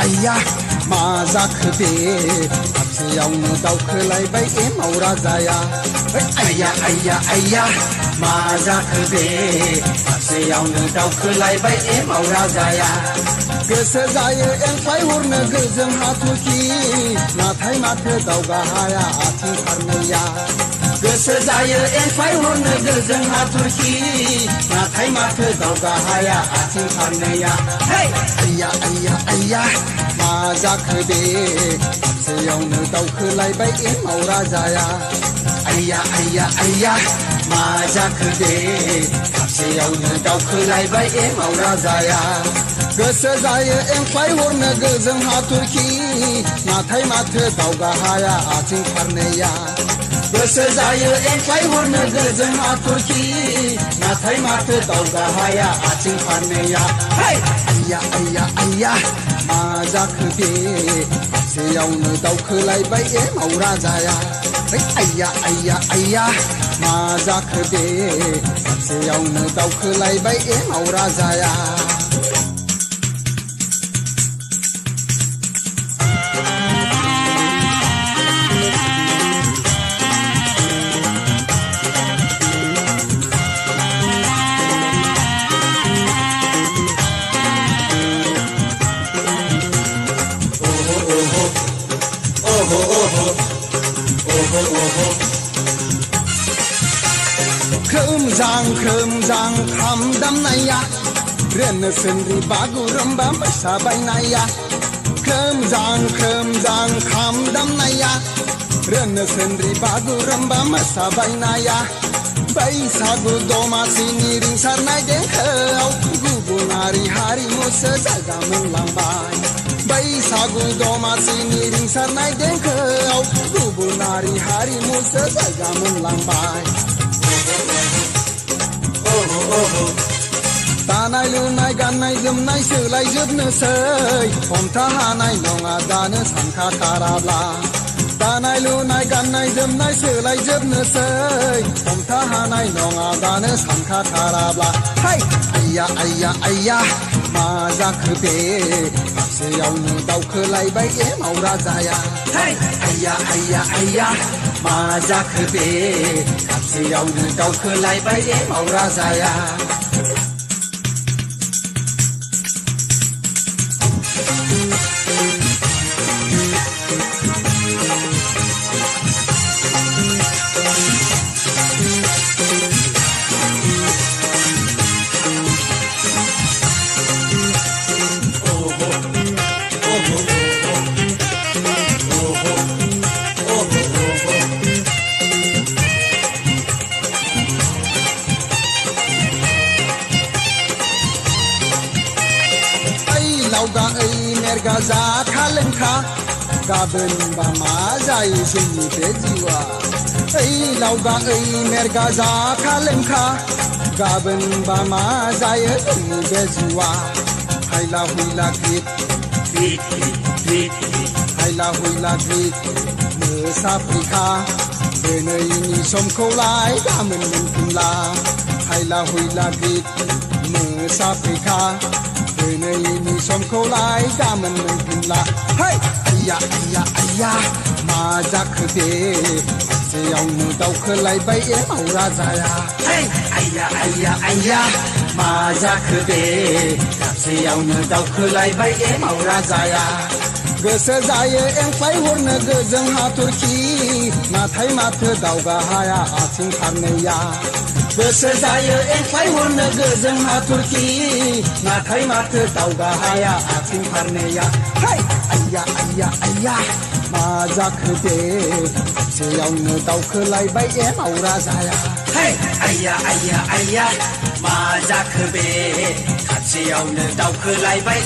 आइया मा जाखो बे हाबसेयावनो दावखोलायबाय एमाव राजाया आइया आइया आइया मा जाखो बे हाबसेयावनो दावखोलायबाय एमाव राजाया गोसो जायो एंख्लाय हरनो गोजों हाथरखि नाथाय माथो दावगा हाया आथिं फारनैया गोसो जायो एंख्लाय हरनो गोजों हाथरखि नाथाय माथो दावगा हाया आथिं फारनैया आइया आइया आइया मा जाखो बे हाबसेयावनो दावखोलायबाय एमाव राजाया आइया आइया आइया मा जाखो बे हाबसेयावनो दावखोलायबाय एमाव राजाया गोसो जायो एंख्लाय हरनो गोजों हाथरखि नाथाय माथो दावगा हाया आथिं फारनैया गोसो जायो एंख्लाय हरनो गोजों हाथरखि नाथाय माथो दावगा हाया आथिं फारनैया आइया आइया आइया मा जाखो बे हाबसेयावनो दावखोलायबाय एमाव राजाया आइया आइया आइया मा जाखो बे हाबसेयावनो दावखोलायबाय एमाव राजाया खोमजां खाम दामनाया रेनो सोनरि बागुरुम्बा मोसाबायनाया खोमजां खाम दामनाया रेनो सोनरि बागुरुम्बा मोसाबायनाया बैसागु दमासिनि रिंसारनाय देंखोआव गुबुनारि हारिमुसो जायगा मोनलांबाय बैसागु दमासिनि रिंसारनाय देंखोआव गुबुनारि हारिमुसो जायगा मोनलांबाय दानाय लुनाय गाननाय जोमनाय सोलायजोबनोसै हमथा हानाय नङा दानो सानखाथाराब्ला दानाय लुनाय गाननाय जोमनाय सोलायजोबनोसै हमथा हानाय नङा दानो सानखाथाराब्ला आइया आइया आइया मा जाखो बे हाबसेयावनो दावखोलायबाय एमाव राजाया आइया आइया आइया मा जाखो बे हाबसेयावनो दावखोलायबाय एमाव राजाया लावगा मेरगा जाखा लोंखा गाबोनबा मा जायो जोंनि बे जिउआ लावगा मेरगा जाखा लोंखा गाबोनबा मा जायो जोंनि बे जिउआ हायला हुइला ग्रिट हायला हुइला ग्रिट मोसा फैखा दिनैनि समखौलाय गाबोन मोनफिनला हायला हुइला ग्रिट मोसा फैखा दिनैनि समखौलाय गाबोन मोनफिनला आइया आइया आइया मा जाखो बे हाबसेयावनो दावखोलायबाय एमाव राजाया आइया आइया आइया मा जाखो बे हाबसेयावनो दावखोलायबाय एमाव राजाया गोसो जायो एंख्लाय हरनो गोजों हाथरखि नाथाय माथो दावगा हाया आथिं फारनैया गोसो जायो एंख्लाय हरनो गोजों हाथरखि नाथाय माथो दावगा हाया आथिं फारनैया आइया आइया आइया मा जाखो बे हाबसेयावनो दावखोलायबाय एमाव राजाया आइया आइया आइया मा जाखो बे हाबसेयावनो दावखोलायबाय